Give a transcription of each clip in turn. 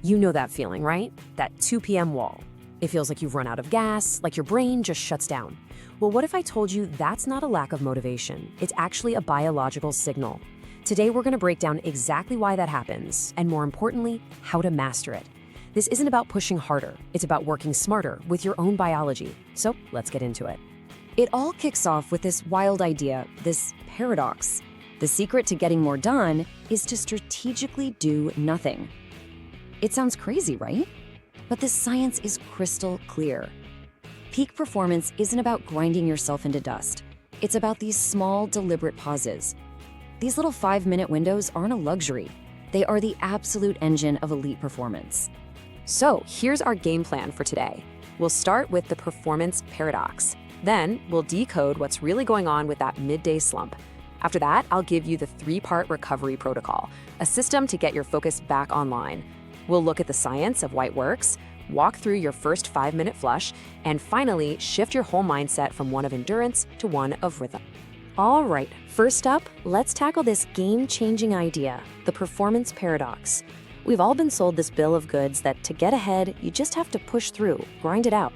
You know that feeling, right? That 2 p.m. wall. It feels like you've run out of gas, like your brain just shuts down. Well, what if I told you that's not a lack of motivation? It's actually a biological signal. Today, we're going to break down exactly why that happens, and more importantly, how to master it. This isn't about pushing harder. It's about working smarter with your own biology. So let's get into it. It all kicks off with this wild idea, this paradox. The secret to getting more done is to strategically do nothing. It sounds crazy, right? But the science is crystal clear. Peak performance isn't about grinding yourself into dust. It's about these small, deliberate pauses. These little 5-minute windows aren't a luxury. They are the absolute engine of elite performance. So here's our game plan for today. We'll start with the performance paradox. Then we'll decode what's really going on with that midday slump. After that, I'll give you the 3-part recovery protocol, a system to get your focus back online. We'll look at the science of why it works, walk through your first 5-minute flush, and finally, shift your whole mindset from one of endurance to one of rhythm. All right, first up, let's tackle this game-changing idea, the performance paradox. We've all been sold this bill of goods that to get ahead, you just have to push through, grind it out.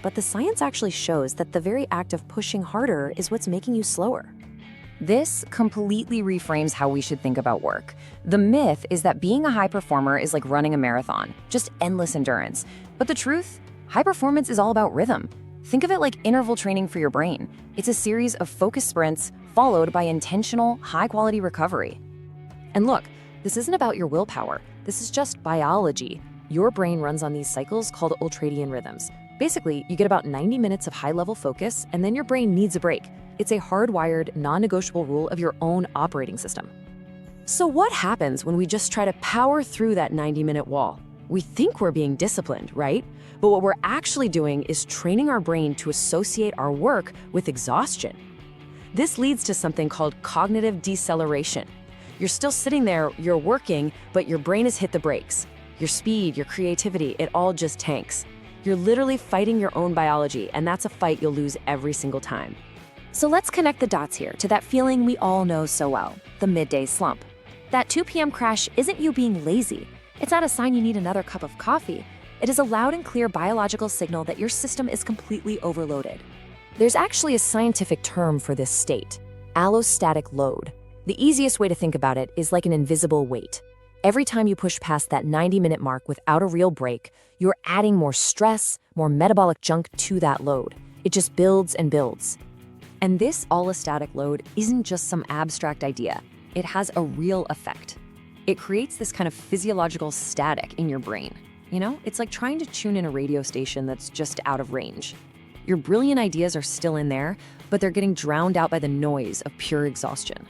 But the science actually shows that the very act of pushing harder is what's making you slower. This completely reframes how we should think about work. The myth is that being a high performer is like running a marathon, just endless endurance. But the truth? High performance is all about rhythm. Think of it like interval training for your brain. It's a series of focused sprints followed by intentional, high-quality recovery. And look, this isn't about your willpower. This is just biology. Your brain runs on these cycles called Ultradian rhythms. Basically, you get about 90 minutes of high-level focus, and then your brain needs a break. It's a hardwired, non-negotiable rule of your own operating system. So what happens when we just try to power through that 90-minute wall? We think we're being disciplined, right? But what we're actually doing is training our brain to associate our work with exhaustion. This leads to something called cognitive deceleration. You're still sitting there, you're working, but your brain has hit the brakes. Your speed, your creativity, it all just tanks. You're literally fighting your own biology, and that's a fight you'll lose every single time. So let's connect the dots here to that feeling we all know so well, the midday slump. That 2 p.m. crash isn't you being lazy. It's not a sign you need another cup of coffee. It is a loud and clear biological signal that your system is completely overloaded. There's actually a scientific term for this state, allostatic load. The easiest way to think about it is like an invisible weight. Every time you push past that 90-minute mark without a real break, you're adding more stress, more metabolic junk to that load. It just builds and builds. And this allostatic load isn't just some abstract idea. It has a real effect. It creates this kind of physiological static in your brain. You know, it's like trying to tune in a radio station that's just out of range. Your brilliant ideas are still in there, but they're getting drowned out by the noise of pure exhaustion.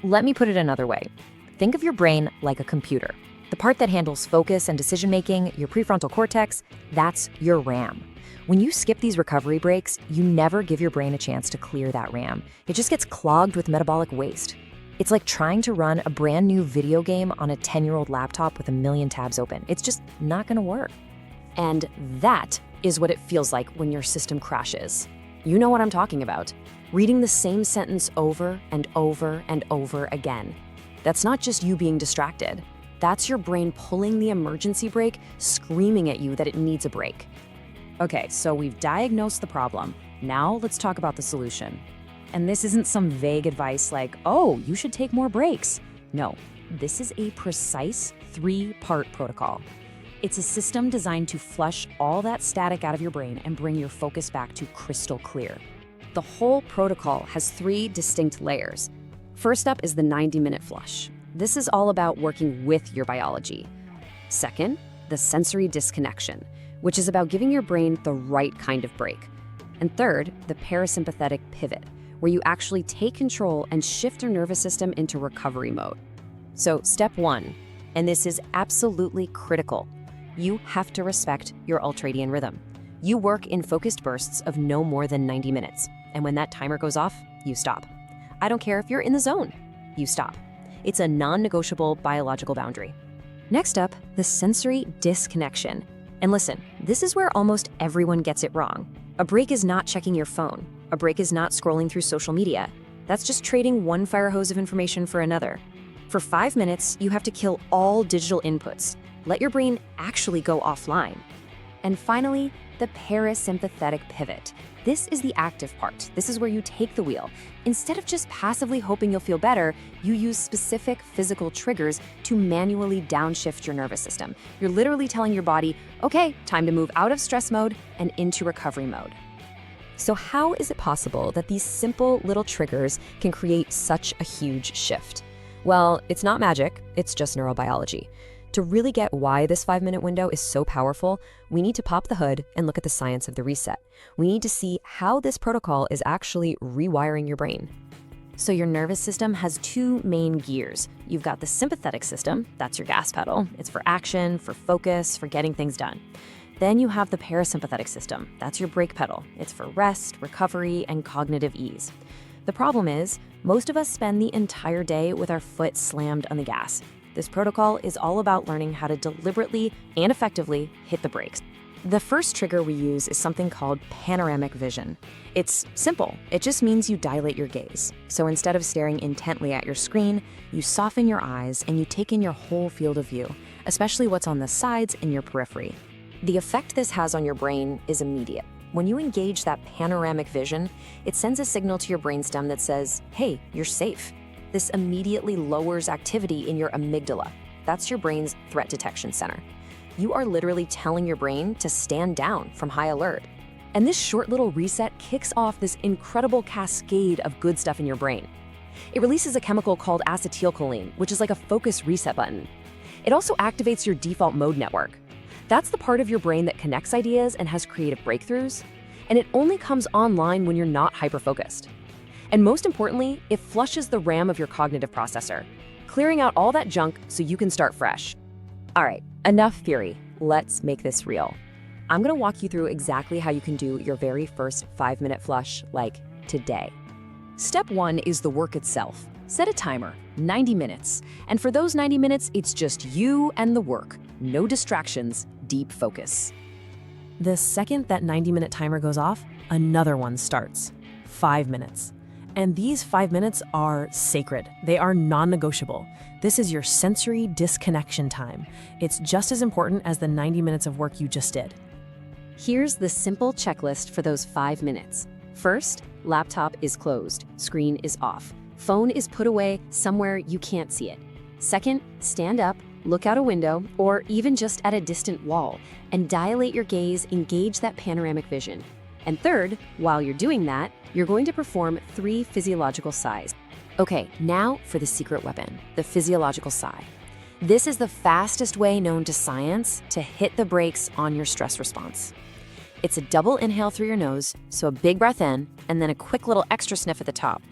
Let me put it another way. Think of your brain like a computer. The part that handles focus and decision-making, your prefrontal cortex, that's your RAM. When you skip these recovery breaks, you never give your brain a chance to clear that RAM. It just gets clogged with metabolic waste. It's like trying to run a brand new video game on a 10-year-old laptop with a million tabs open. It's just not gonna work. And that is what it feels like when your system crashes. You know what I'm talking about. Reading the same sentence over and over and over again. That's not just you being distracted. That's your brain pulling the emergency brake, screaming at you that it needs a break. Okay, so we've diagnosed the problem. Now let's talk about the solution. And this isn't some vague advice like, oh, you should take more breaks. No, this is a precise 3-part protocol. It's a system designed to flush all that static out of your brain and bring your focus back to crystal clear. The whole protocol has 3 distinct layers. First up is the 90-minute flush. This is all about working with your biology. Second, the sensory disconnection, which is about giving your brain the right kind of break. And third, the parasympathetic pivot, where you actually take control and shift your nervous system into recovery mode. So step 1, and this is absolutely critical, you have to respect your ultradian rhythm. You work in focused bursts of no more than 90 minutes, and when that timer goes off, you stop. I don't care if you're in the zone, you stop. It's a non-negotiable biological boundary. Next up, the sensory disconnection. And listen, this is where almost everyone gets it wrong. A break is not checking your phone. A break is not scrolling through social media. That's just trading one fire hose of information for another. For 5 minutes, you have to kill all digital inputs. Let your brain actually go offline. And finally, the parasympathetic pivot. This is the active part. This is where you take the wheel. Instead of just passively hoping you'll feel better, you use specific physical triggers to manually downshift your nervous system. You're literally telling your body, okay, time to move out of stress mode and into recovery mode. So how is it possible that these simple little triggers can create such a huge shift? Well, it's not magic, it's just neurobiology. To really get why this 5-minute window is so powerful, we need to pop the hood and look at the science of the reset. We need to see how this protocol is actually rewiring your brain. So your nervous system has two main gears. You've got the sympathetic system, that's your gas pedal. It's for action, for focus, for getting things done. Then you have the parasympathetic system, that's your brake pedal. It's for rest, recovery, and cognitive ease. The problem is, most of us spend the entire day with our foot slammed on the gas. This protocol is all about learning how to deliberately and effectively hit the brakes. The first trigger we use is something called panoramic vision. It's simple. It just means you dilate your gaze. So instead of staring intently at your screen, you soften your eyes and you take in your whole field of view, especially what's on the sides and your periphery. The effect this has on your brain is immediate. When you engage that panoramic vision, it sends a signal to your brainstem that says, hey, you're safe. This immediately lowers activity in your amygdala. That's your brain's threat detection center. You are literally telling your brain to stand down from high alert. And this short little reset kicks off this incredible cascade of good stuff in your brain. It releases a chemical called acetylcholine, which is like a focus reset button. It also activates your default mode network. That's the part of your brain that connects ideas and has creative breakthroughs, and it only comes online when you're not hyper-focused. And most importantly, it flushes the RAM of your cognitive processor, clearing out all that junk so you can start fresh. All right, enough theory. Let's make this real. I'm gonna walk you through exactly how you can do your very first 5-minute flush, like today. Step 1 is the work itself. Set a timer, 90 minutes. And for those 90 minutes, it's just you and the work. No distractions, deep focus. The second that 90-minute timer goes off, another one starts. 5 minutes. And these 5 minutes are sacred. They are non-negotiable. This is your sensory disconnection time. It's just as important as the 90 minutes of work you just did. Here's the simple checklist for those 5 minutes. First, laptop is closed, screen is off. Phone is put away somewhere you can't see it. Second, stand up, look out a window, or even just at a distant wall, and dilate your gaze, engage that panoramic vision. And third, while you're doing that, you're going to perform 3 physiological sighs. Okay, now for the secret weapon, the physiological sigh. This is the fastest way known to science to hit the brakes on your stress response. It's a double inhale through your nose, so a big breath in, and then a quick little extra sniff at the top,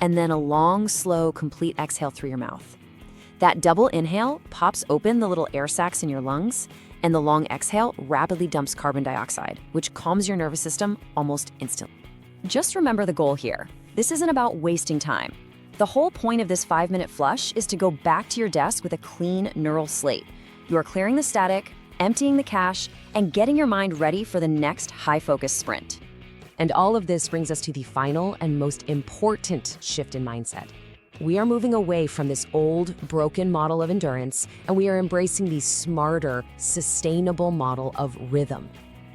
and then a long, slow, complete exhale through your mouth. That double inhale pops open the little air sacs in your lungs, and the long exhale rapidly dumps carbon dioxide, which calms your nervous system almost instantly. Just remember the goal here. This isn't about wasting time. The whole point of this 5-minute flush is to go back to your desk with a clean neural slate. You are clearing the static, emptying the cache, and getting your mind ready for the next high-focus sprint. And all of this brings us to the final and most important shift in mindset. We are moving away from this old, broken model of endurance, and we are embracing the smarter, sustainable model of rhythm.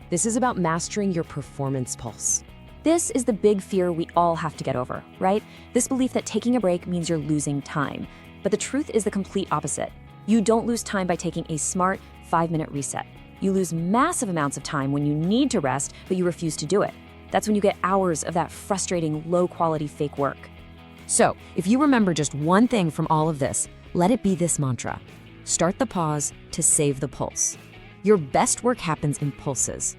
This is about mastering your performance pulse. This is the big fear we all have to get over, right? This belief that taking a break means you're losing time. But the truth is the complete opposite. You don't lose time by taking a smart 5-minute reset. You lose massive amounts of time when you need to rest, but you refuse to do it. That's when you get hours of that frustrating, low-quality fake work. So, if you remember just one thing from all of this, let it be this mantra. Start the pause to save the pulse. Your best work happens in pulses.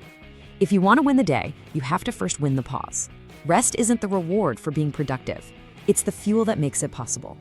If you want to win the day, you have to first win the pause. Rest isn't the reward for being productive. It's the fuel that makes it possible.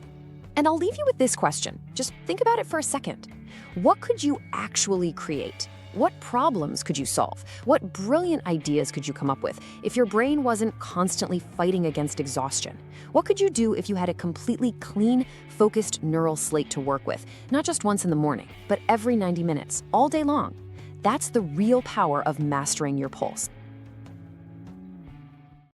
And I'll leave you with this question. Just think about it for a second. What could you actually create? What problems could you solve? What brilliant ideas could you come up with if your brain wasn't constantly fighting against exhaustion? What could you do if you had a completely clean, focused neural slate to work with, not just once in the morning, but every 90 minutes, all day long? That's the real power of mastering your pulse.